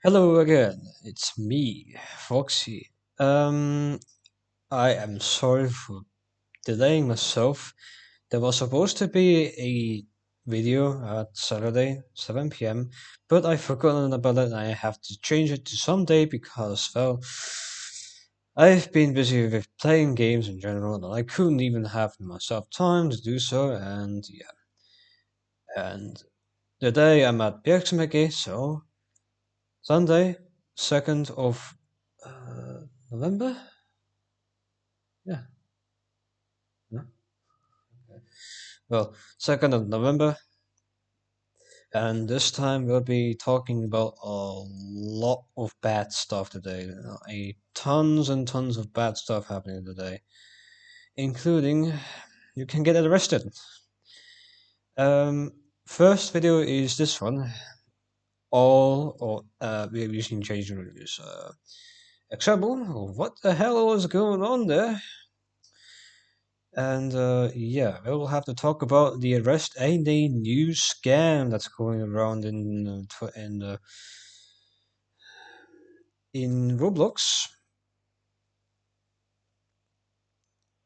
Hello again, it's me, Foxy. Um, I am sorry for delaying myself. There was supposed to be a video at Saturday, 7 p.m., but I've forgotten about it and I have to change it to Sunday because, well, I've been busy with playing games in general and I couldn't even have myself time to do so, and yeah. And today I'm at Bjergsenbæk, so Sunday, 2nd of November? Yeah, yeah. Well, 2nd of November, and this time we'll be talking about a lot of bad stuff today. A tons and tons of bad stuff happening today, including you can get arrested. Um, First video is this one. All or we're using change reviews. Example, what the hell was going on there? And yeah, we'll have to talk about the arrest and a new scam that's going around in Roblox,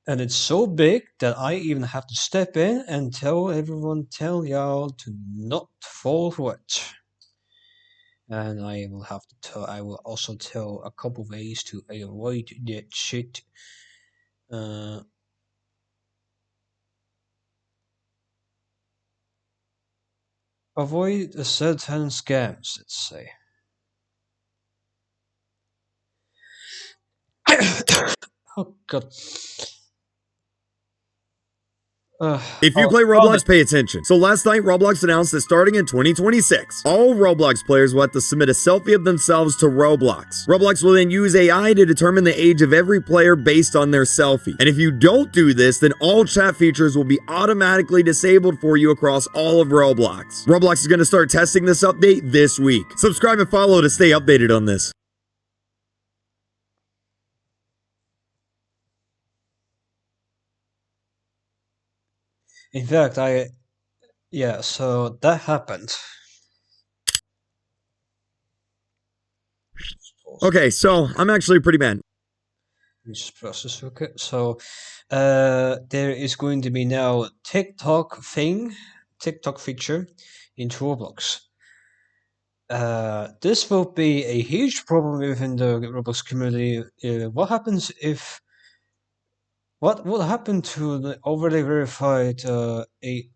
and it's so big that I even have to step in and tell y'all to not fall for it. And I will also tell a couple ways to avoid that shit. Uh, Avoid a certain scams, let's say. Oh god. Uh, If you oh, play oh, Roblox, pay attention. So last night, Roblox announced that starting in 2026, all Roblox players will have to submit a selfie of themselves to Roblox. Roblox will then use AI to determine the age of every player based on their selfie. And if you don't do this, then all chat features will be automatically disabled for you across all of Roblox. Roblox is going to start testing this update this week. Subscribe and follow to stay updated on this. in fact, yeah, so that happened. Okay, so I'm actually pretty mad. Just process, okay. So, there is going to be now TikTok feature in Roblox. This will be a huge problem within the Roblox community. What happens if what will happen to the overly verified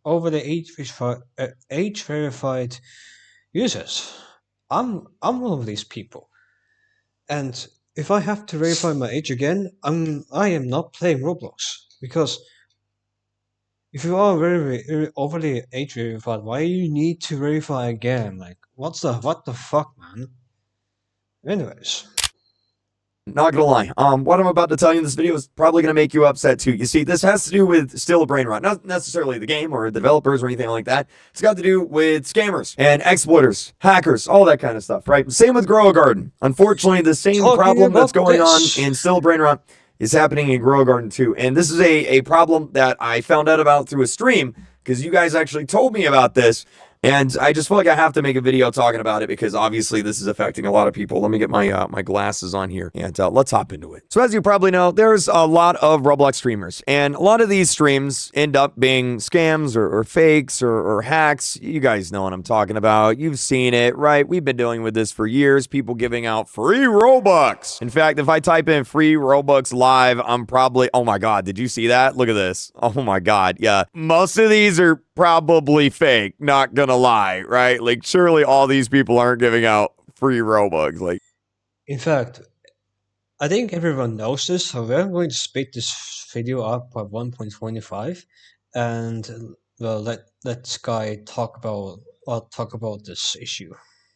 overly age verified users? I'm one of these people. And if I have to verify my age again, I am not playing Roblox because if you are very overly age verified, why you need to verify again? Like, what the fuck, man? Anyways, Not gonna lie. What I'm about to tell you in this video is probably gonna make you upset too. You see, this has to do with still a brain rot, not necessarily the game or the developers or anything like that. It's got to do with scammers and exploiters, hackers, all that kind of stuff, right? Same with Grow a Garden. Unfortunately, the same talking problem that's about going on this. in still a brain rot is happening in Grow a Garden too. And this is a problem that I found out about through a stream because you guys actually told me about this. And I just feel like I have to make a video talking about it because obviously this is affecting a lot of people. Let me get my glasses on here and let's hop into it. So as you probably know, there's a lot of Roblox streamers, and a lot of these streams end up being scams or fakes or hacks. You guys know what I'm talking about. You've seen it, right? We've been dealing with this for years. People giving out free Robux. In fact, if I type in free Robux live, I'm probably, oh my God, did you see that? Look at this. Oh my God. Yeah. Most of these are probably fake, not gonna lie, right? Like, surely all these people aren't giving out free Robux. Like, In fact, I think everyone knows this, so we're going to speed this video up by 1.25, and well, let this guy talk about this issue.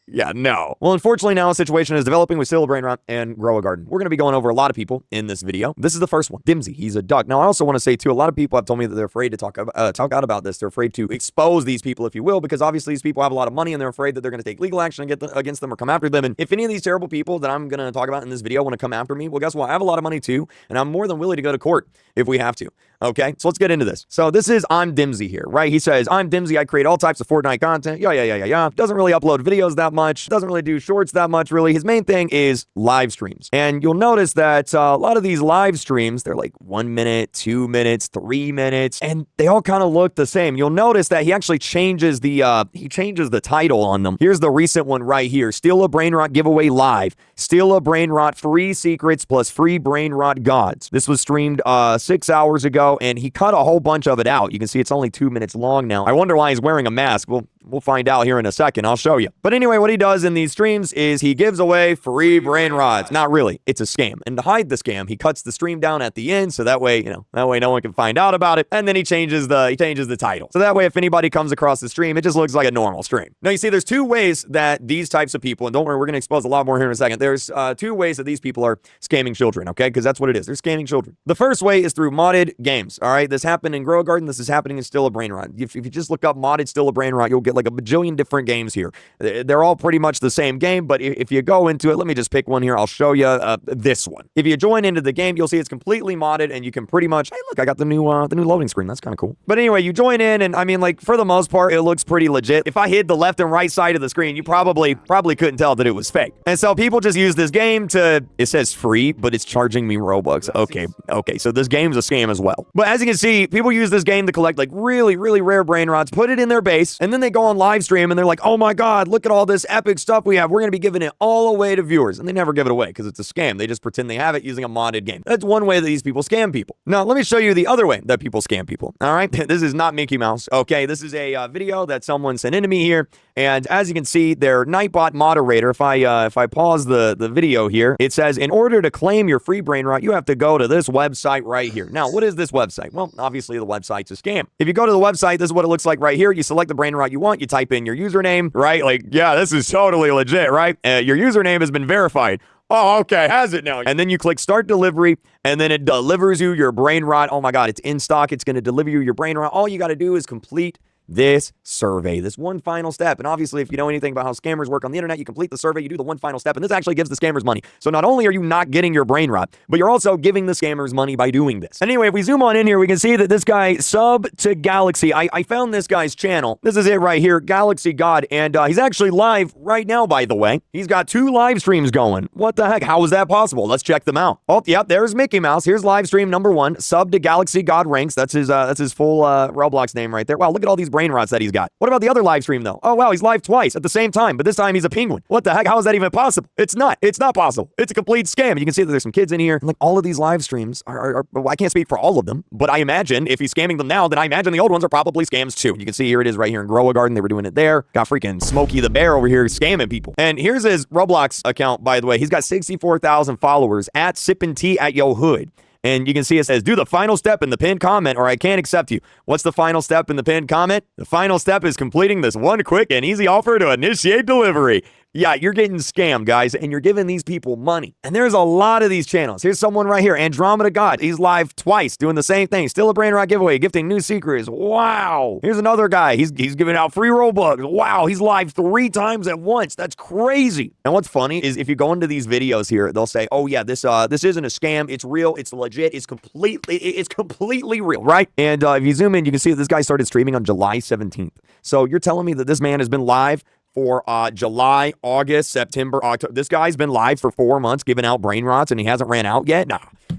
yeah, no. Well, unfortunately, now a situation is developing with Still Brain Rot and Grow a Garden. We're going to be going over a lot of people in this video. This is the first one. Dimsy, he's a duck. Now, I also want to say, too, a lot of people have told me that they're afraid to talk out about this. They're afraid to expose these people, if you will, because obviously these people have a lot of money and they're afraid that they're going to take legal action against them or come after them. And if any of these terrible people that I'm going to talk about in this video want to come after me, well, guess what? I have a lot of money, too, and I'm more than willing to go to court if we have to. Okay, so let's get into this. So this is I'm Dimsy here, right? He says, I'm Dimsy. I create all types of Fortnite content. Yeah. Doesn't really upload videos that much. Doesn't really do shorts that much, really. His main thing is live streams. And you'll notice that a lot of these live streams, they're like 1 minute, 2 minutes, 3 minutes, and they all kind of look the same. You'll notice that he actually changes the title on them. Here's the recent one right here. Steal a Brain Rot giveaway live. Steal a Brain Rot free secrets plus free Brain Rot gods. This was streamed 6 hours ago, and he cut a whole bunch of it out. You can see it's only 2 minutes long now. I wonder why he's wearing a mask. We'll find out here in a second. I'll show you. But anyway, what he does in these streams is he gives away free brain rods. Not really. It's a scam. And to hide the scam, he cuts the stream down at the end so that way, no one can find out about it. And then he changes the title. So that way, if anybody comes across the stream, it just looks like a normal stream. Now, you see, there's two ways that these types of people, and don't worry, we're going to expose a lot more here in a second. There's two ways that these people are scamming children, okay? Because that's what it is. They're scamming children. The first way is through modded games, all right? This happened in Grow Garden. This is happening in Still a Brain Rot. If you just look up modded Still a Brain Rot, you'll get like a bajillion different games here. They're all pretty much the same game, but if you go into it, let me just pick one here. I'll show you this one. If you join into the game, you'll see it's completely modded, and you can pretty much, hey, look, I got the new loading screen. That's kind of cool. But anyway, you join in, and I mean, like, for the most part, it looks pretty legit. If I hid the left and right side of the screen, you probably couldn't tell that it was fake. And so people just use this game to, it says free, but it's charging me Robux. Okay, so this game's a scam as well. But as you can see, people use this game to collect like really, really rare brain rots, put it in their base, and then they go on live stream and they're like, oh my God, look at all this epic stuff we have. We're going to be giving it all away to viewers. And they never give it away because it's a scam. They just pretend they have it using a modded game. That's one way that these people scam people. Now, let me show you the other way that people scam people. All right. This is not Mickey Mouse. Okay. This is a video that someone sent in to me here. And as you can see, their Nightbot moderator, if I pause the video here, it says, in order to claim your free brain rot, you have to go to this website right here. Now, what is this website? Well, obviously the website's a scam. If you go to the website, this is what it looks like right here. You select the brain rot you want. You type in your username, right? Like, yeah, this is totally legit, right? Your username has been verified. Oh, okay, has it now? And then you click start delivery, and then it delivers you your brain rot. Oh my God, it's in stock. It's going to deliver you your brain rot. All you got to do is complete this survey, this one final step. And obviously, if you know anything about how scammers work on the internet, you complete the survey, you do the one final step, and this actually gives the scammers money. So not only are you not getting your brain rot, but you're also giving the scammers money by doing this. Anyway, if we zoom on in here, we can see that this guy, Sub to Galaxy, I found this guy's channel. This is it right here, Galaxy God, and he's actually live right now, by the way. He's got 2 live streams going. What the heck? How is that possible? Let's check them out. Oh, yep, there's Mickey Mouse. Here's live stream number 1, Sub to Galaxy God ranks. That's his full Roblox name right there. Wow, look at all these brain rots that he's got. What about the other live stream, though? Oh, wow, he's live twice at the same time, but this time he's a penguin. What the heck? How is that even possible? It's not possible. It's a complete scam. You can see that there's some kids in here. And like all of these live streams are well, I can't speak for all of them, but I imagine if he's scamming them now, then I imagine the old ones are probably scams too. You can see here it is right here in Grow a Garden. They were doing it there. Got freaking Smokey the Bear over here scamming people. And here's his Roblox account, by the way. He's got 64,000 followers at Sippin' Tea at Yo Hood. And you can see it says, do the final step in the pinned comment or I can't accept you. What's the final step in the pinned comment? The final step is completing this one quick and easy offer to initiate delivery. Yeah, you're getting scammed, guys, and you're giving these people money. And there's a lot of these channels. Here's someone right here, Andromeda God. He's live twice doing the same thing. Still a brain rot giveaway, gifting new secrets. Wow. Here's another guy. He's giving out free Robux. Wow, he's live 3 times at once. That's crazy. And what's funny is if you go into these videos here, they'll say, oh yeah, this isn't a scam. It's real. It's legit. It's completely real, right? And if you zoom in, you can see that this guy started streaming on July 17th. So you're telling me that this man has been live for July, August, September, October. This guy's been live for 4 months giving out brain rots and he hasn't ran out yet?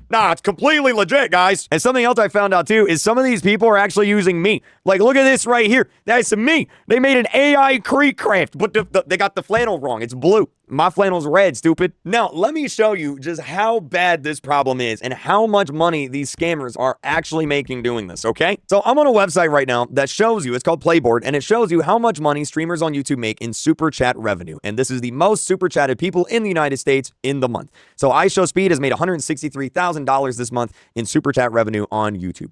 Nah, it's completely legit, guys. And something else I found out too is some of these people are actually using me. Like, look at this right here. That's me. They made an AI Creek craft, but they got the flannel wrong. It's blue. My flannel's red, stupid. Now, let me show you just how bad this problem is and how much money these scammers are actually making doing this, okay? So I'm on a website right now that shows you, it's called Playboard, and it shows you how much money streamers on YouTube make in super chat revenue. And this is the most super chatted people in the United States in the month. So iShowSpeed has made $163,000 this month in super chat revenue on YouTube.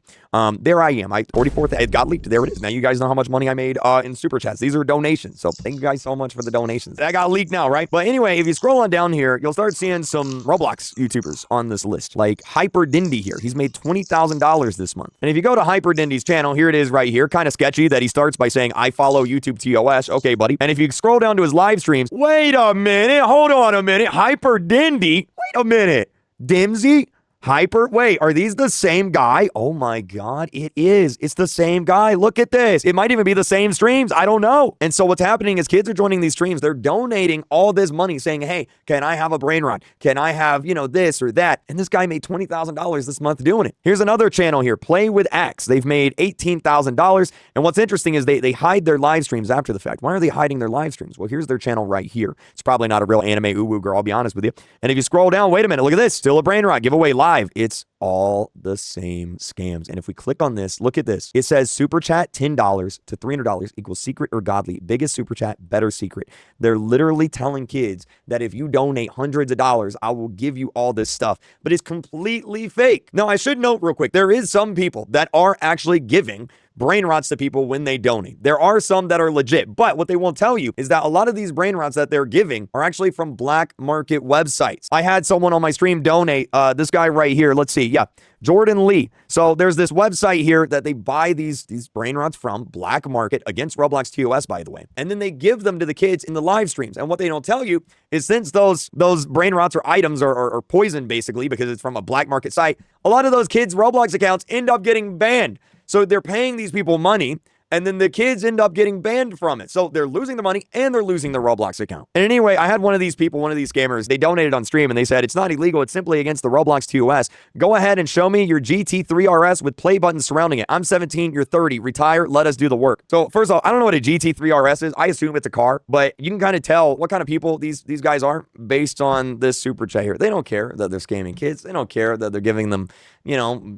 There I am. It got leaked. There it is. Now you guys know how much money I made in super chats. These are donations. So thank you guys so much for the donations. That got leaked now, right? But anyway, if you scroll on down here, you'll start seeing some Roblox YouTubers on this list, like Hyper Dindy here. He's made $20,000 this month. And if you go to Hyper Dindy's channel, here it is right here. Kind of sketchy that he starts by saying, I follow YouTube TOS. Okay, buddy. And if you scroll down to his live streams, wait a minute. Hold on a minute. Hyper Dindy. Wait a minute. Dimsy? Hyper? Wait, are these the same guy? Oh my God, it is. It's the same guy. Look at this. It might even be the same streams. I don't know. And so what's happening is kids are joining these streams. They're donating all this money saying, hey, can I have a brain rot? Can I have, this or that? And this guy made $20,000 this month doing it. Here's another channel here, Play with X. They've made $18,000. And what's interesting is they hide their live streams after the fact. Why are they hiding their live streams? Well, here's their channel right here. It's probably not a real anime uwu girl, I'll be honest with you. And if you scroll down, wait a minute, look at this. Still a brain rot giveaway live. It's all the same scams. And if we click on this, look at this. It says super chat $10 to $300 equals secret or godly. Biggest super chat, better secret. They're literally telling kids that if you donate hundreds of dollars, I will give you all this stuff. But it's completely fake. Now, I should note real quick, there is some people that are actually giving brain rots to people when they donate. There are some that are legit, but what they won't tell you is that a lot of these brain rots that they're giving are actually from black market websites. I had someone on my stream donate, this guy right here, let's see, yeah, Jordan Lee. So there's this website here that they buy these brain rots from, black market, against Roblox TOS, by the way. And then they give them to the kids in the live streams. And what they don't tell you is since those brain rots or items are poisoned, basically, because it's from a black market site, a lot of those kids' Roblox accounts end up getting banned. So they're paying these people money, and then the kids end up getting banned from it. So they're losing the money and they're losing their Roblox account. And anyway, I had one of these people, one of these scammers, they donated on stream and they said, it's not illegal, it's simply against the Roblox TOS. Go ahead and show me your GT3RS with play buttons surrounding it. I'm 17, you're 30, retire, let us do the work. So first of all, I don't know what a GT3RS is. I assume it's a car, but you can kind of tell what kind of people these guys are based on this super chat here. They don't care that they're scamming kids. They don't care that they're giving them,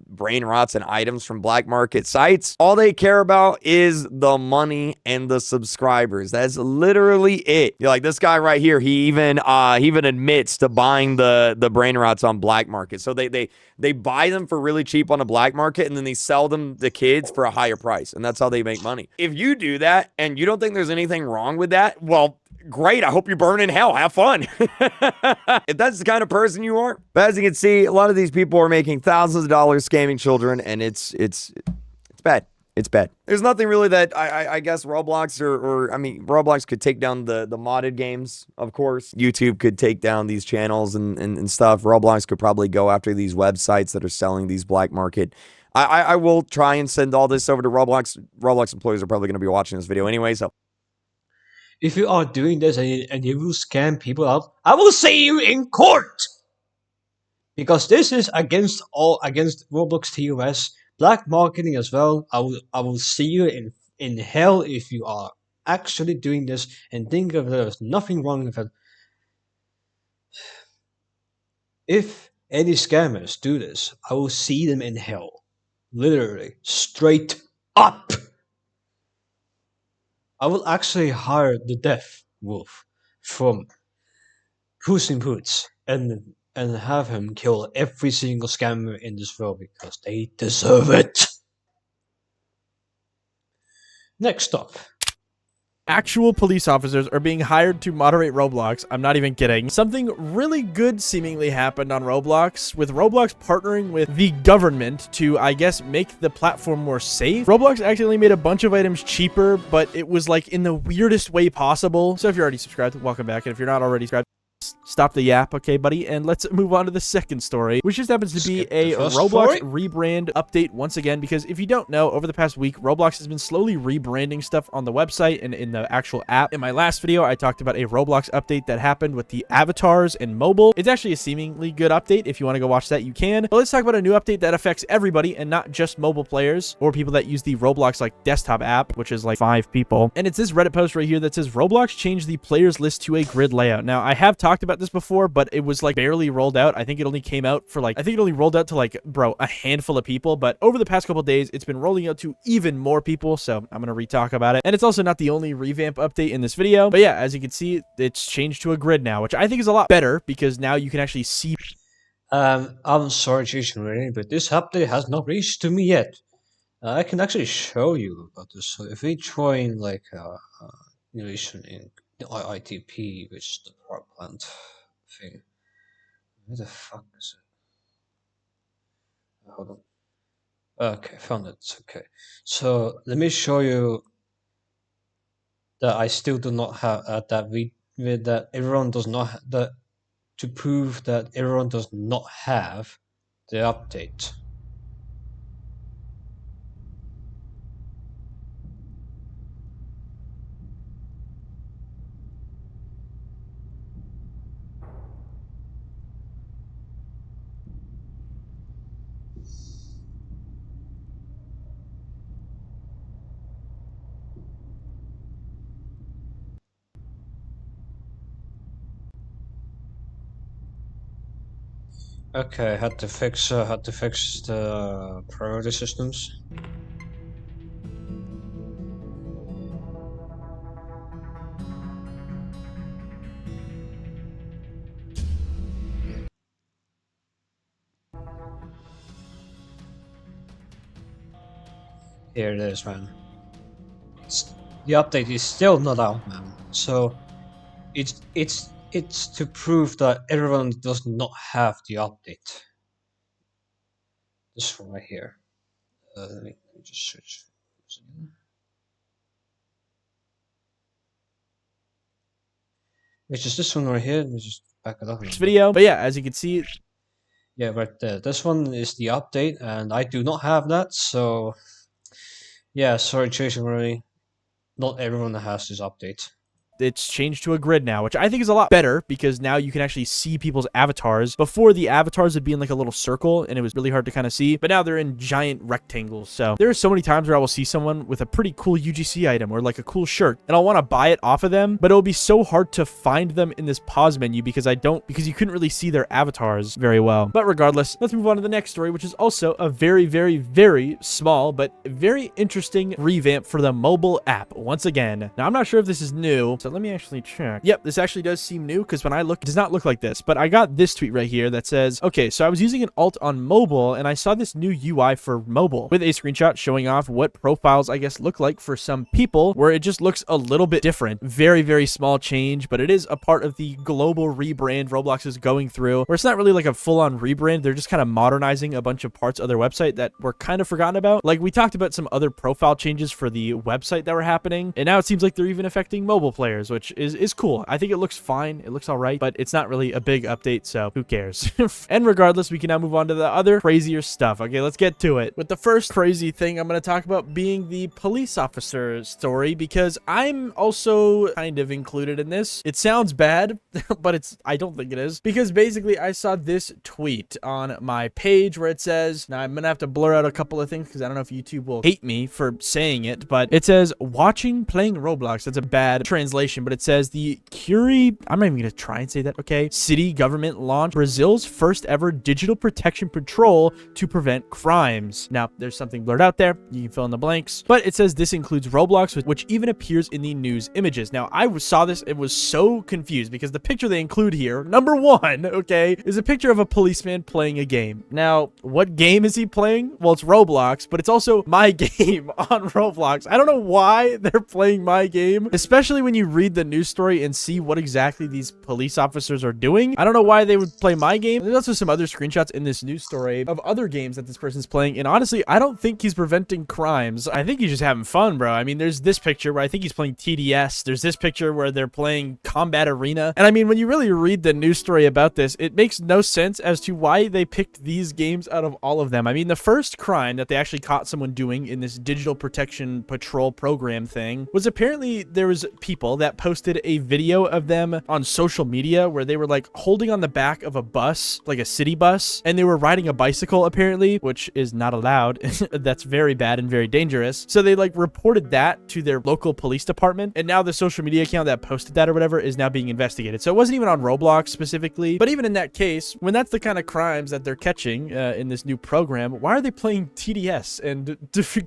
brain rots and items from black market sites. All they care about is the money and the subscribers. That's literally it. You're like, this guy right here, he even admits to buying the brain rots on black market. So they buy them for really cheap on a black market and then they sell them to kids for a higher price. And that's how they make money. If you do that and you don't think there's anything wrong with that, well, great. I hope you burn in hell. Have fun. If that's the kind of person you are. But as you can see, a lot of these people are making thousands of dollars scamming children, and it's bad. It's bad. There's nothing really that I guess Roblox Roblox could take down the modded games, of course. YouTube could take down these channels and stuff. Roblox could probably go after these websites that are selling these black market. I will try and send all this over to Roblox. Roblox employees are probably going to be watching this video anyway, so if you are doing this and you will scam people out, I will see you in court! Because this is against Roblox TOS, black marketing as well. I will see you in hell if you are actually doing this and think of there's nothing wrong with it. If any scammers do this, I will see them in hell. Literally, straight up! I will actually hire the Death Wolf from Puss in Boots and have him kill every single scammer in this world because they deserve it. Next up. Actual police officers are being hired to moderate Roblox. I'm not even kidding. Something really good seemingly happened on Roblox, with Roblox partnering with the government to, I guess, make the platform more safe. Roblox accidentally made a bunch of items cheaper, but it was like in the weirdest way possible. So if you're already subscribed, welcome back. And if you're not already subscribed, stop the yap, okay, buddy? And let's move on to the second story, which just happens to be a Roblox rebrand update once again, because if you don't know, over the past week, Roblox has been slowly rebranding stuff on the website and in the actual app. In my last video, I talked about a Roblox update that happened with the avatars and mobile. It's actually a seemingly good update. If you want to go watch that, you can. But let's talk about a new update that affects everybody and not just mobile players or people that use the Roblox like desktop app, which is like 5 people. And it's this Reddit post right here that says Roblox changed the players list to a grid layout. Now, I have talked about this before, but it was like barely rolled out. I think it only came out for like, I think it only rolled out to like, bro, a handful of people. But over the past couple of days, it's been rolling out to even more people. So I'm going to re-talk about it. And it's also not the only revamp update in this video. But yeah, as you can see, it's changed to a grid now, which I think is a lot better because now you can actually see. I'm sorry, Jason, really, but this update has not reached to me yet. I can actually show you about this. So if we join like innovation in the IITP, which is the power plant thing. Where the fuck is it? Hold on. Okay, found it. Okay. So let me show you that I still do not have that everyone does not that to prove that everyone does not have the update. Okay, had to fix the priority systems. Here it is, man. The update is still not out, man. So it's to prove that everyone does not have the update. This one right here. Let me just search. Which is this one right here. Let me just back it up. This video. But yeah, as you can see, Yeah, right there. This one is the update, and I do not have that. So yeah, sorry, Jason Murray. Not everyone has this update. it's changed to a grid now, which I think is a lot better because now you can actually see people's avatars. Before, the avatars would be in like a little circle and it was really hard to kind of see, but now they're in giant rectangles. So there are so many times where I will see someone with a pretty cool UGC item or like a cool shirt and I'll want to buy it off of them, but it'll be so hard to find them in this pause menu because you couldn't really see their avatars very well. But regardless, let's move on to the next story, which is also a very, very, very small but very interesting revamp for the mobile app once again. Now, I'm not sure if this is new, so let me actually check. Yep, this actually does seem new because when I look, it does not look like this, but I got this tweet right here that says, okay, so I was using an alt on mobile and I saw this new UI for mobile with a screenshot showing off what profiles, I guess, look like for some people, where it just looks a little bit different. Very, very small change, but it is a part of the global rebrand Roblox is going through, where it's not really like a full-on rebrand. They're just kind of modernizing a bunch of parts of their website that were kind of forgotten about. Like we talked about some other profile changes for the website that were happening, and now it seems like they're even affecting mobile players, which is cool. I think it looks fine. It looks all right, but it's not really a big update, so who cares? And regardless, we can now move on to the other crazier stuff. Okay, let's get to it. With the first crazy thing I'm going to talk about being the police officer story, because I'm also kind of included in this. It sounds bad, but I don't think it is, because basically I saw this tweet on my page where it says, now I'm going to have to blur out a couple of things because I don't know if YouTube will hate me for saying it, but it says watching playing Roblox. That's a bad translation, but it says the Curie, I'm not even going to try and say that, okay, city government launched Brazil's first ever digital protection patrol to prevent crimes. Now, there's something blurred out there. You can fill in the blanks, but it says this includes Roblox, which even appears in the news images. Now, I saw this and was so confused because the picture they include here, number one, okay, is a picture of a policeman playing a game. Now, what game is he playing? Well, it's Roblox, but it's also my game on Roblox. I don't know why they're playing my game, especially when you read the news story and see what exactly these police officers are doing. I don't know why they would play my game. There's also some other screenshots in this news story of other games that this person's playing, and honestly, I don't think he's preventing crimes. I think he's just having fun, bro. I mean, there's this picture where I think he's playing TDS. There's this picture where they're playing Combat Arena. And I mean, when you really read the news story about this, it makes no sense as to why they picked these games out of all of them. I mean, the first crime that they actually caught someone doing in this digital protection patrol program thing was apparently there was people that posted a video of them on social media where they were like holding on the back of a bus, like a city bus, and they were riding a bicycle apparently, which is not allowed. That's very bad and very dangerous. So they like reported that to their local police department, and now the social media account that posted that or whatever is now being investigated. So it wasn't even on Roblox specifically, but even in that case, when that's the kind of crimes that they're catching in this new program, why are they playing TDS and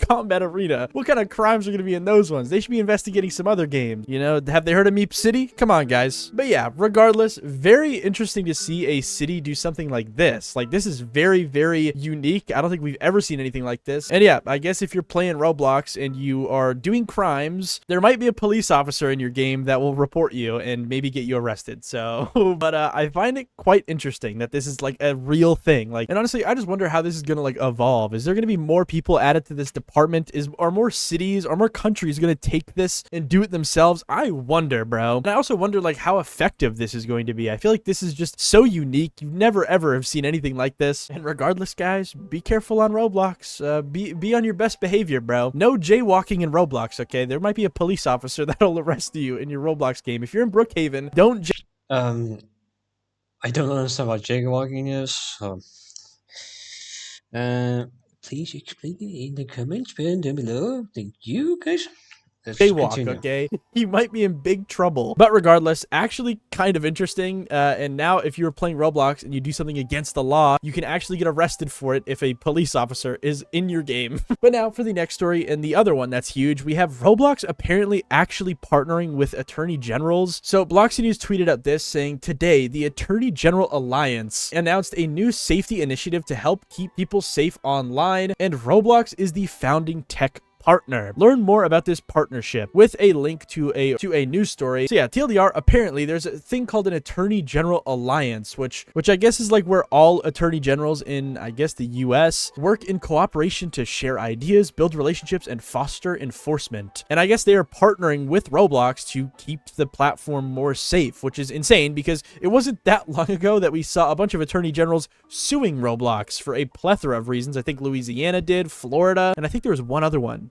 Combat Arena? What kind of crimes are going to be in those ones? They should be investigating some other games. You know, have they heard of Meep City? Come on, guys. But yeah, regardless, very interesting to see a city do something like this. Like, this is very, very unique. I don't think we've ever seen anything like this. And yeah, I guess if you're playing Roblox and you are doing crimes, there might be a police officer in your game that will report you and maybe get you arrested. So, but I find it quite interesting that this is like a real thing. Like, and honestly, I just wonder how this is going to like evolve. Is there going to be more people added to this department? Are more cities or more countries going to take this and do it themselves? I wonder, bro. And I also wonder, like, how effective this is going to be. I feel like this is just so unique. You never, ever have seen anything like this. And regardless, guys, be careful on Roblox. Be on your best behavior, bro. No jaywalking in Roblox, okay? There might be a police officer that'll arrest you in your Roblox game. If you're in Brookhaven, don't I don't understand what jaywalking is. So, please explain it in the comments down below. Thank you, guys. Let's jaywalk, continue. okay? You might be in big trouble. But regardless, actually kind of interesting. And now if you're playing Roblox and you do something against the law, you can actually get arrested for it if a police officer is in your game. But now for the next story, and the other one that's huge, we have Roblox apparently actually partnering with attorney generals. So Bloxy News tweeted out this saying, today, the Attorney General Alliance announced a new safety initiative to help keep people safe online, and Roblox is the founding tech partner. Learn more about this partnership with a link to a news story. So yeah, TLDR, apparently there's a thing called an Attorney General Alliance, which I guess is like where all attorney generals in, I guess, the US work in cooperation to share ideas, build relationships, and foster enforcement. And I guess they are partnering with Roblox to keep the platform more safe, which is insane because it wasn't that long ago that we saw a bunch of attorney generals suing Roblox for a plethora of reasons. I think Louisiana did, Florida, and I think there was one other one.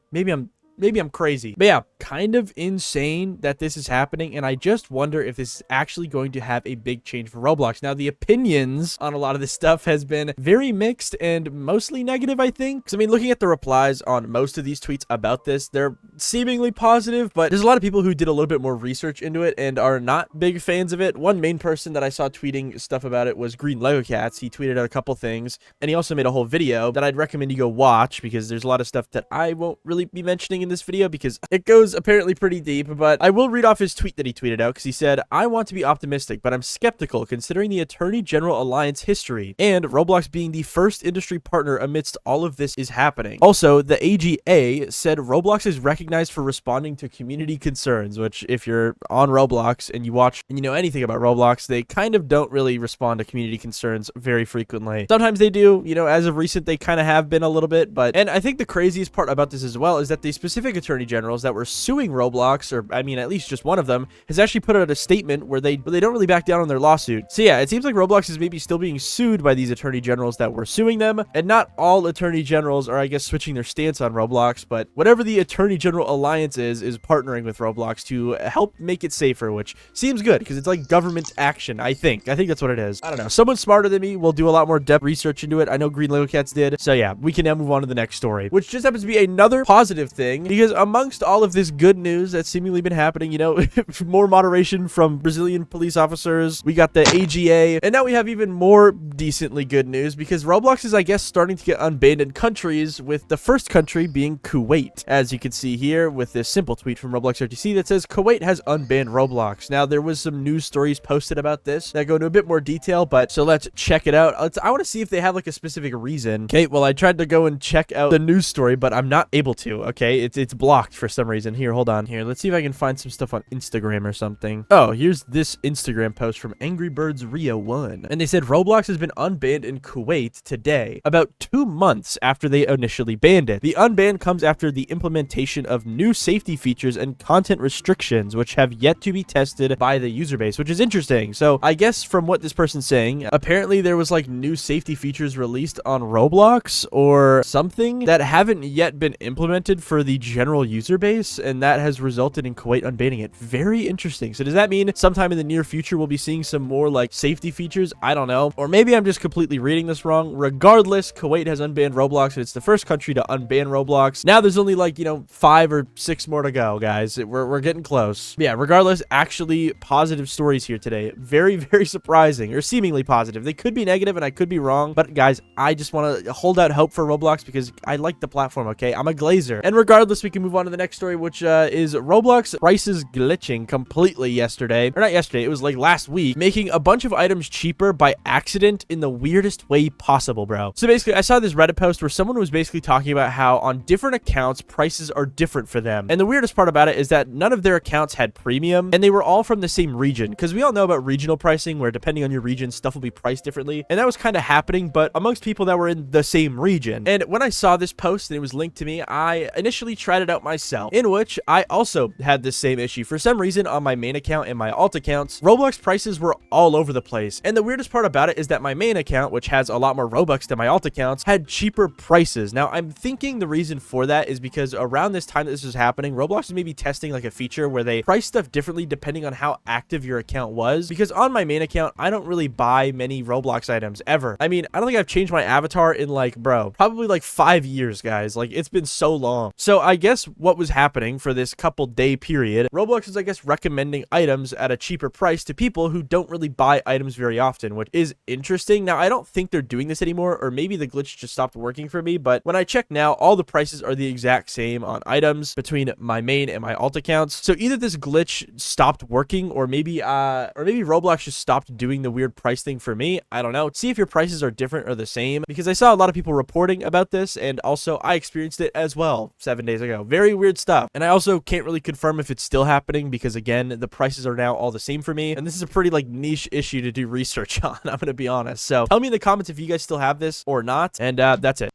Maybe I'm crazy. But yeah, kind of insane that this is happening, and I just wonder if this is actually going to have a big change for Roblox. Now, the opinions on a lot of this stuff has been very mixed and mostly negative, I think. Because, I mean, looking at the replies on most of these tweets about this, they're seemingly positive, but there's a lot of people who did a little bit more research into it and are not big fans of it. One main person that I saw tweeting stuff about it was Green Lego Cats. He tweeted out a couple things, and he also made a whole video that I'd recommend you go watch because there's a lot of stuff that I won't really be mentioning in this video because it goes apparently pretty deep. But I will read off his tweet that he tweeted out because he said, I want to be optimistic, but I'm skeptical considering the Attorney General Alliance history and Roblox being the first industry partner amidst all of this is happening. Also, the AGA said Roblox is recognized for responding to community concerns, which if you're on Roblox and you watch and you know anything about Roblox, they kind of don't really respond to community concerns very frequently. Sometimes they do, you know, as of recent, they kind of have been a little bit, and I think the craziest part about this as well is that the specific attorney generals that were suing Roblox, or I mean, at least just one of them, has actually put out a statement where they don't really back down on their lawsuit. So yeah, it seems like Roblox is maybe still being sued by these attorney generals that were suing them, and not all attorney generals are, I guess, switching their stance on Roblox, but whatever the Attorney General Alliance is partnering with Roblox to help make it safer, which seems good because it's like government action. I think that's what it is. I don't know. Someone smarter than me will do a lot more depth research into it. I know Green Lego Cats did. So yeah, we can now move on to the next story, which just happens to be another positive thing because amongst all of this good news that's seemingly been happening, you know, more moderation from Brazilian police officers, we got the AGA, and now we have even more decently good news because Roblox is, I guess, starting to get unbanned in countries, with the first country being Kuwait, as you can see here with this simple tweet from Roblox RTC that says Kuwait has unbanned Roblox. Now, there was some news stories posted about this that go into a bit more detail, but so let's check it out. I want to see if they have like a specific reason. Okay, well, I tried to go and check out the news story, but I'm not able to. Okay, it's blocked for some reason. Here, hold on. Here, let's see if I can find some stuff on Instagram or something. Oh, here's this Instagram post from Angry Birds Rio 1, and they said Roblox has been unbanned in Kuwait today, about 2 months after they initially banned it. The unban comes after the implementation of new safety features and content restrictions, which have yet to be tested by the user base, which is interesting. So I guess from what this person's saying, apparently there was like new safety features released on Roblox or something that haven't yet been implemented for the general user base, and that has resulted in Kuwait unbanning it. Very interesting. So does that mean sometime in the near future we'll be seeing some more like safety features? I don't know. Or maybe I'm just completely reading this wrong. Regardless, Kuwait has unbanned Roblox, and it's the first country to unban Roblox. Now there's only like, you know, 5 or 6 more to go, guys. We're getting close. Yeah, regardless, actually positive stories here today. Very, very surprising, or seemingly positive. They could be negative and I could be wrong, but guys, I just want to hold out hope for Roblox because I like the platform, okay? I'm a glazer. And regardless, we can move on to the next story, which is Roblox prices glitching completely yesterday. Or not yesterday, it was like last week, making a bunch of items cheaper by accident in the weirdest way possible, bro. So basically, I saw this Reddit post where someone was basically talking about how on different accounts, prices are different different for them. And the weirdest part about it is that none of their accounts had premium, and they were all from the same region, because we all know about regional pricing, where depending on your region, stuff will be priced differently. And that was kind of happening, but amongst people that were in the same region. And when I saw this post and it was linked to me, I initially tried it out myself, in which I also had this same issue. For some reason, on my main account and my alt accounts, Roblox prices were all over the place. And the weirdest part about it is that my main account, which has a lot more Robux than my alt accounts, had cheaper prices. Now, I'm thinking the reason for that is because around this time that this was happening, Roblox is maybe testing like a feature where they price stuff differently depending on how active your account was. Because on my main account, I don't really buy many Roblox items ever. I mean, I don't think I've changed my avatar in like, bro, probably like 5 years, guys. Like, it's been so long. So I guess what was happening for this couple day period, Roblox is, I guess, recommending items at a cheaper price to people who don't really buy items very often, which is interesting. Now, I don't think they're doing this anymore, or maybe the glitch just stopped working for me, but when I check now, all the prices are the exact same on items between my main and my alt accounts. So either this glitch stopped working, or maybe Roblox just stopped doing the weird price thing for me. I don't know. See if your prices are different or the same, because I saw a lot of people reporting about this, and also I experienced it as well 7 days ago. Very weird stuff. And I also can't really confirm if it's still happening, because again, the prices are now all the same for me, and this is a pretty like niche issue to do research on. I'm gonna be honest. So tell me in the comments if you guys still have this or not, and that's it.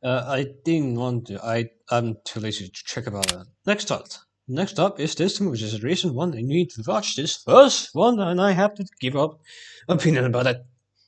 I didn't want to. I'm too lazy to check about it. Next up is this one, which is a recent one. I need to watch this first one, and I have to give up opinion about it.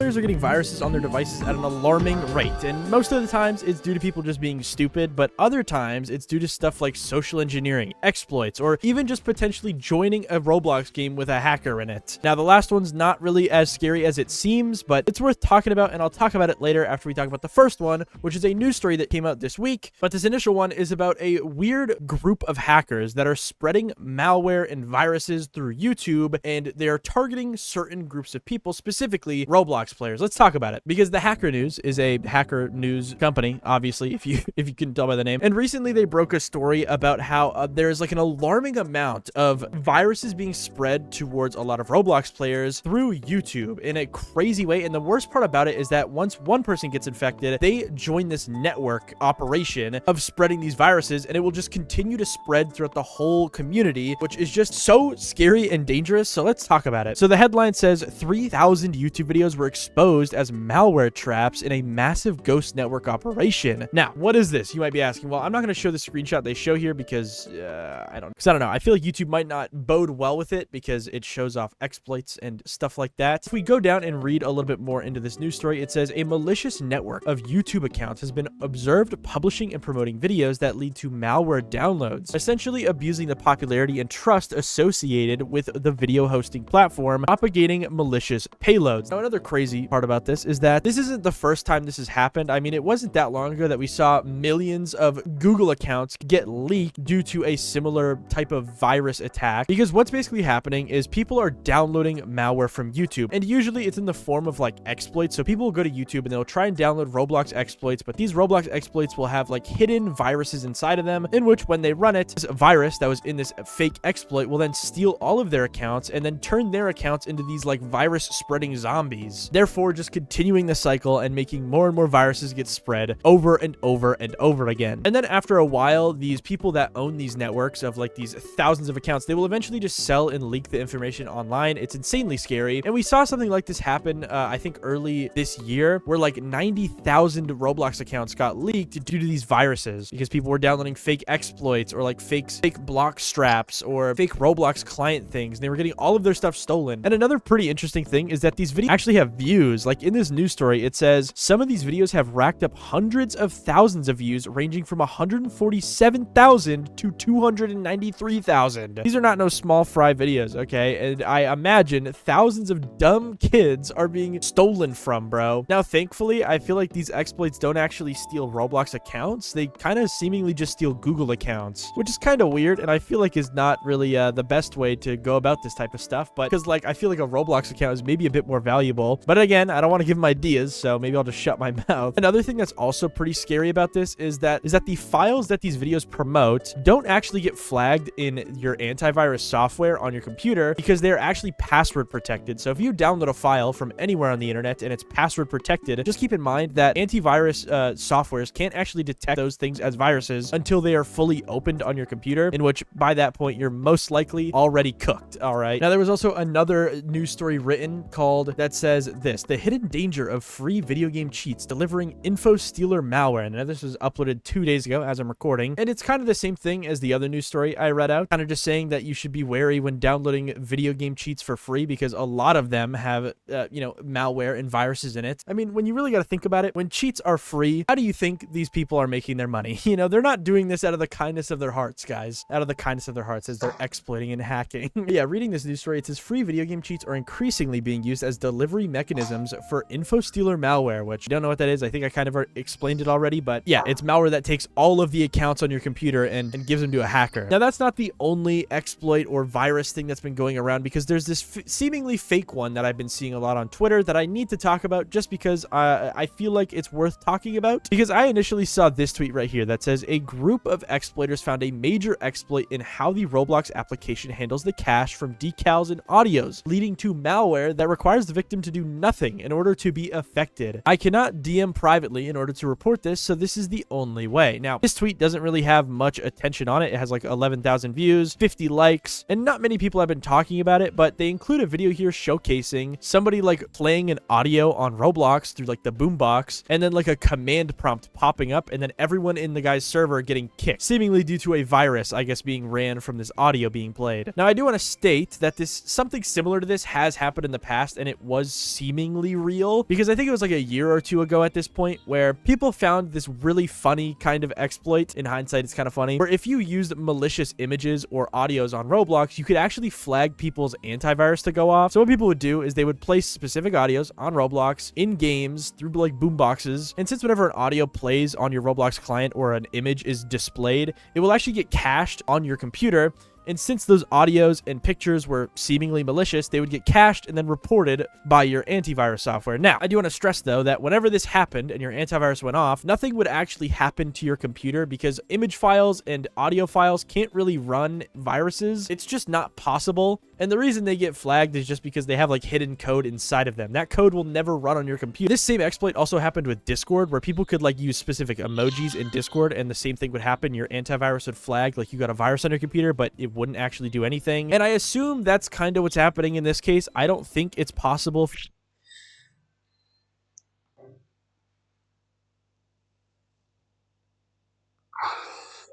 Players are getting viruses on their devices at an alarming rate, and most of the times it's due to people just being stupid, but other times it's due to stuff like social engineering, exploits, or even just potentially joining a Roblox game with a hacker in it. Now, the last one's not really as scary as it seems, but it's worth talking about, and I'll talk about it later after we talk about the first one, which is a news story that came out this week. But this initial one is about a weird group of hackers that are spreading malware and viruses through YouTube, and they are targeting certain groups of people, specifically Roblox players. Let's talk about it, because the Hacker News is a hacker news company, obviously, if you can tell by the name. And recently they broke a story about how there's like an alarming amount of viruses being spread towards a lot of Roblox players through YouTube in a crazy way. And the worst part about it is that once one person gets infected, they join this network operation of spreading these viruses, and it will just continue to spread throughout the whole community, which is just so scary and dangerous. So let's talk about it. So the headline says 3,000 YouTube videos were exposed as malware traps in a massive ghost network operation. Now, what is this? You might be asking. Well, I'm not going to show the screenshot they show here because I don't know. I feel like YouTube might not bode well with it because it shows off exploits and stuff like that. If we go down and read a little bit more into this news story, it says a malicious network of YouTube accounts has been observed publishing and promoting videos that lead to malware downloads, essentially abusing the popularity and trust associated with the video hosting platform, propagating malicious payloads. Now, another crazy part about this is that this isn't the first time this has happened. I mean, it wasn't that long ago that we saw millions of Google accounts get leaked due to a similar type of virus attack, because what's basically happening is people are downloading malware from YouTube, and usually it's in the form of like exploits. So people will go to YouTube and they'll try and download Roblox exploits, but these Roblox exploits will have like hidden viruses inside of them, in which when they run it, this virus that was in this fake exploit will then steal all of their accounts and then turn their accounts into these like virus spreading zombies, therefore just continuing the cycle and making more and more viruses get spread over and over and over again. And then after a while, these people that own these networks of like these thousands of accounts, they will eventually just sell and leak the information online. It's insanely scary. And we saw something like this happen, I think early this year, where like 90,000 Roblox accounts got leaked due to these viruses, because people were downloading fake exploits or like fake block straps or fake Roblox client things. And they were getting all of their stuff stolen. And another pretty interesting thing is that these videos actually have views. Like in this news story, it says some of these videos have racked up hundreds of thousands of views, ranging from 147,000 to 293,000. These are not no small fry videos, okay? And I imagine thousands of dumb kids are being stolen from, bro. Now, thankfully, I feel like these exploits don't actually steal Roblox accounts. They kind of seemingly just steal Google accounts, which is kind of weird, and I feel like is not really the best way to go about this type of stuff. But because like I feel like a Roblox account is maybe a bit more valuable. But But again, I don't want to give them ideas, so maybe I'll just shut my mouth. Another thing that's also pretty scary about this is that the files that these videos promote don't actually get flagged in your antivirus software on your computer because they're actually password protected. So if you download a file from anywhere on the internet and it's password protected, just keep in mind that antivirus softwares can't actually detect those things as viruses until they are fully opened on your computer, in which by that point you're most likely already cooked. All right. Now there was also another news story written that says this: the hidden danger of free video game cheats delivering info stealer malware. And this was uploaded 2 days ago as I'm recording, and it's kind of the same thing as the other news story I read out, kind of just saying that you should be wary when downloading video game cheats for free because a lot of them have malware and viruses in it. I mean, when you really got to think about it, when cheats are free, how do you think these people are making their money? They're not doing this out of the kindness of their hearts, guys. Out of the kindness of their hearts, as they're exploiting and hacking. Yeah, reading this news story, it says free video game cheats are increasingly being used as delivery mechanisms for info stealer malware, which I don't know what that is. I think I kind of explained it already, but yeah, it's malware that takes all of the accounts on your computer and gives them to a hacker. Now, that's not the only exploit or virus thing that's been going around, because there's this seemingly fake one that I've been seeing a lot on Twitter that I need to talk about just because I feel like it's worth talking about, because I initially saw this tweet right here that says a group of exploiters found a major exploit in how the Roblox application handles the cache from decals and audios, leading to malware that requires the victim to do nothing in order to be affected. I cannot DM privately in order to report this, so this is the only way. Now, this tweet doesn't really have much attention on it. It has like 11,000 views, 50 likes, and not many people have been talking about it, but they include a video here showcasing somebody like playing an audio on Roblox through like the boombox, and then like a command prompt popping up, and then everyone in the guy's server getting kicked, seemingly due to a virus, I guess, being ran from this audio being played. Now, I do want to state that something similar to this has happened in the past, and it was seemingly real, because I think it was like a year or two ago at this point where people found this really funny kind of exploit. In hindsight, it's kind of funny, where if you used malicious images or audios on Roblox, you could actually flag people's antivirus to go off. So what people would do is they would place specific audios on Roblox in games through like boomboxes, and since whenever an audio plays on your Roblox client or an image is displayed, it will actually get cached on your computer. And since those audios and pictures were seemingly malicious, they would get cached and then reported by your antivirus software. Now, I do want to stress, though, that whenever this happened and your antivirus went off, nothing would actually happen to your computer because image files and audio files can't really run viruses. It's just not possible. And the reason they get flagged is just because they have like hidden code inside of them. That code will never run on your computer. This same exploit also happened with Discord, where people could like use specific emojis in Discord, and the same thing would happen. Your antivirus would flag like you got a virus on your computer, but it wouldn't actually do anything. And I assume that's kind of what's happening in this case. I don't think it's possible.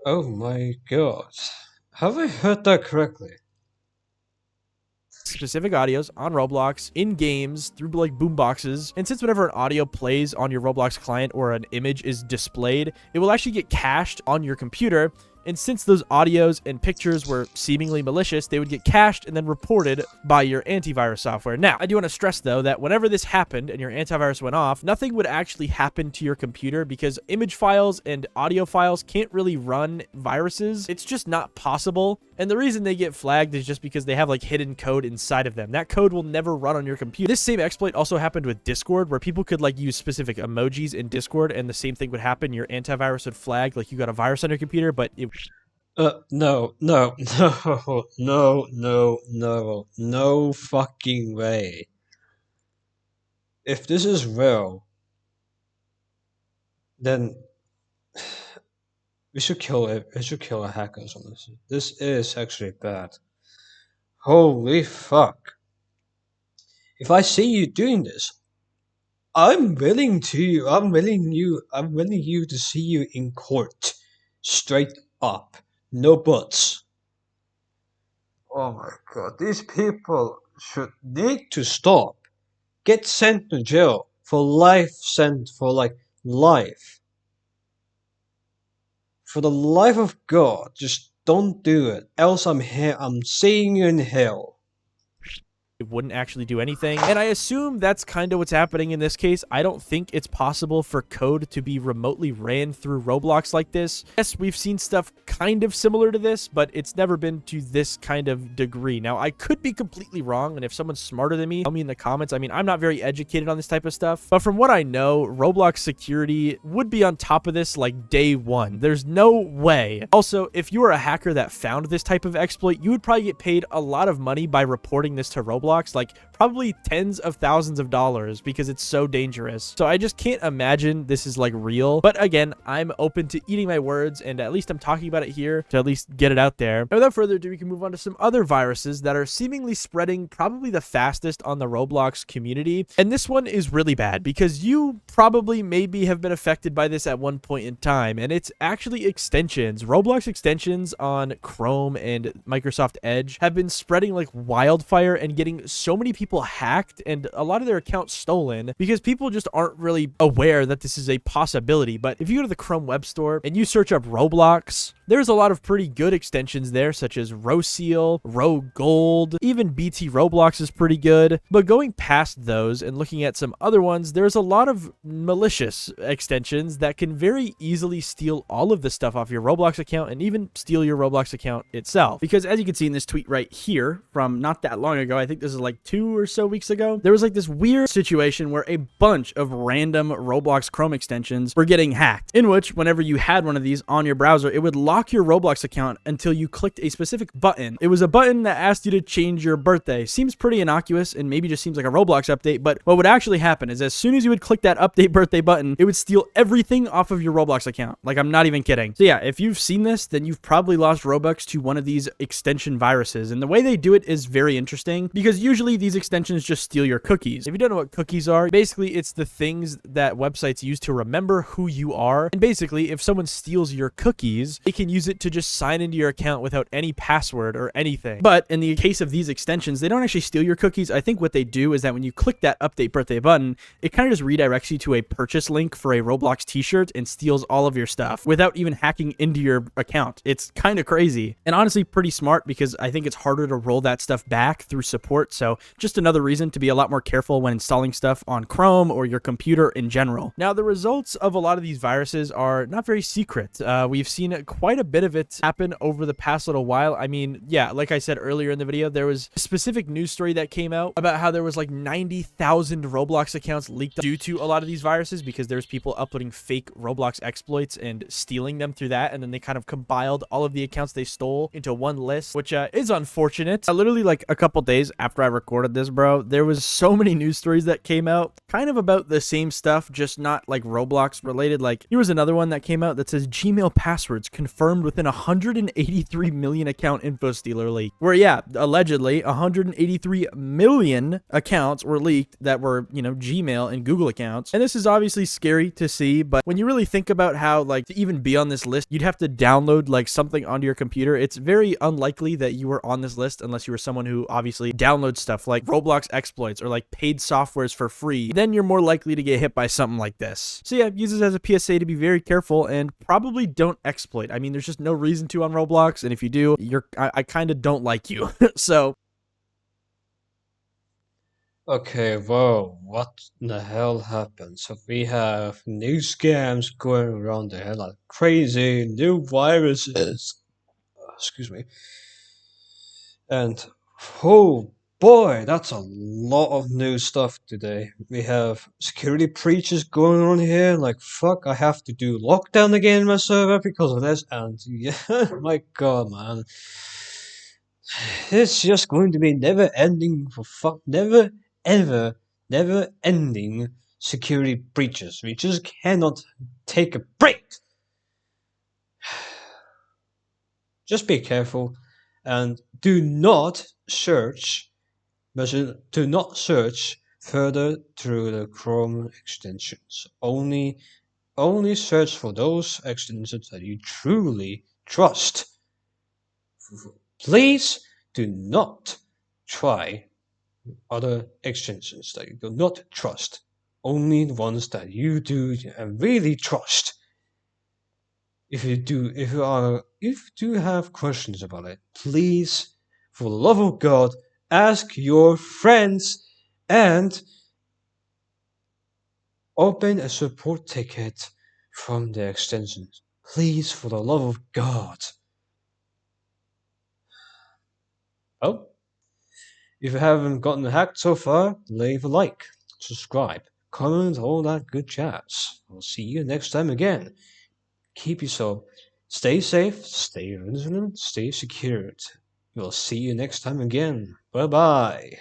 Oh my god. Have I heard that correctly? Specific audios on Roblox in games through like boomboxes, and since whenever an audio plays on your Roblox client or an image is displayed, it will actually get cached on your computer. And since those audios and pictures were seemingly malicious, they would get cached and then reported by your antivirus software. Now, I do want to stress, though, that whenever this happened and your antivirus went off, nothing would actually happen to your computer because image files and audio files can't really run viruses. It's just not possible. And the reason they get flagged is just because they have like hidden code inside of them. That code will never run on your computer. This same exploit also happened with Discord, where people could like use specific emojis in Discord, and the same thing would happen. Your antivirus would flag like you got a virus on your computer, but it No, no, no, no, no, no, no fucking way. If this is real, then we should kill it. We should kill the hackers on this. This is actually bad. Holy fuck. If I see you doing this, I'm willing you to see you in court. Straight up. No buts. Oh my god, these people should need to stop. Get sent to jail for life, sent for like life. For the life of God, just don't do it. Else I'm seeing you in hell. it wouldn't actually do anything. And I assume that's kind of what's happening in this case. I don't think it's possible for code to be remotely ran through Roblox like this. Yes, we've seen stuff kind of similar to this, but it's never been to this kind of degree. Now, I could be completely wrong, and if someone's smarter than me, tell me in the comments. I mean, I'm not very educated on this type of stuff, but from what I know, Roblox security would be on top of this like day one. There's no way. Also, if you were a hacker that found this type of exploit, you would probably get paid a lot of money by reporting this to Roblox, like probably tens of thousands of dollars, because it's so dangerous. So I just can't imagine this is like real. But again, I'm open to eating my words, and at least I'm talking about it here to at least get it out there. And without further ado, we can move on to some other viruses that are seemingly spreading probably the fastest on the Roblox community. And this one is really bad because you probably maybe have been affected by this at one point in time, and it's actually extensions. Roblox extensions on Chrome and Microsoft Edge have been spreading like wildfire and getting so many people hacked and a lot of their accounts stolen because people just aren't really aware that this is a possibility. But if you go to the Chrome Web Store and you search up Roblox, there's a lot of pretty good extensions there, such as RoSeal, RoGold, even BT Roblox is pretty good. But going past those and looking at some other ones, there's a lot of malicious extensions that can very easily steal all of the stuff off your Roblox account and even steal your Roblox account itself. Because as you can see in this tweet right here from not that long ago, I think this is like 2 or so weeks ago, there was like this weird situation where a bunch of random Roblox Chrome extensions were getting hacked, in which whenever you had one of these on your browser, it would lock your Roblox account until you clicked a specific button. It was a button that asked you to change your birthday. Seems pretty innocuous and maybe just seems like a Roblox update, but what would actually happen is as soon as you would click that update birthday button, it would steal everything off of your Roblox account. Like, I'm not even kidding. So yeah, if you've seen this, then you've probably lost Robux to one of these extension viruses. And the way they do it is very interesting because usually these extensions just steal your cookies. If you don't know what cookies are, basically it's the things that websites use to remember who you are. And basically, if someone steals your cookies, they can use it to just sign into your account without any password or anything. But in the case of these extensions, they don't actually steal your cookies. I think what they do is that when you click that update birthday button, it kind of just redirects you to a purchase link for a Roblox t-shirt and steals all of your stuff without even hacking into your account. It's kind of crazy and honestly pretty smart because I think it's harder to roll that stuff back through support. So just another reason to be a lot more careful when installing stuff on Chrome or your computer in general. Now, the results of a lot of these viruses are not very secret. We've seen quite a bit of it happen over the past little while. I mean, yeah, like I said earlier in the video, there was a specific news story that came out about how there was like 90,000 Roblox accounts leaked due to a lot of these viruses because there's people uploading fake Roblox exploits and stealing them through that, and then they kind of compiled all of the accounts they stole into one list, which is unfortunate. Literally like a couple days after I recorded this, bro, there was so many news stories that came out kind of about the same stuff, just not like Roblox related. Like, here was another one that came out that says Gmail passwords confirmed within 183 million account info stealer leak, where yeah, allegedly 183 million accounts were leaked that were, you know, Gmail and Google accounts. And this is obviously scary to see, but when you really think about how, like, to even be on this list, you'd have to download like something onto your computer. It's very unlikely that you were on this list unless you were someone who obviously downloads stuff like Roblox exploits or like paid softwares for free. Then you're more likely to get hit by something like this. So yeah, use this as a PSA to be very careful and probably don't exploit. I mean, there's just no reason to on Roblox, and if you do, I kind of don't like you. So Okay, whoa, what the hell happened? So we have new scams going around the hell like crazy, new viruses. Excuse me. And oh boy, that's a lot of new stuff today. We have security breaches going on here. Like, fuck, I have to do lockdown again in my server because of this. And yeah, my god, man. It's just going to be never ending for fuck, never ever, never ending security breaches. We just cannot take a break. Just be careful and do not search further through the Chrome extensions. Only search for those extensions that you truly trust. Please do not try other extensions that you do not trust. Only the ones that you do and really trust. If you do have questions about it, please, for the love of God, ask your friends, and open a support ticket from the extension. Please, for the love of God. Oh, if you haven't gotten hacked so far, leave a like, subscribe, comment, all that good jazz. I'll see you next time again. Keep yourself, stay safe, stay vigilant, stay secured. We'll see you next time again. Bye bye.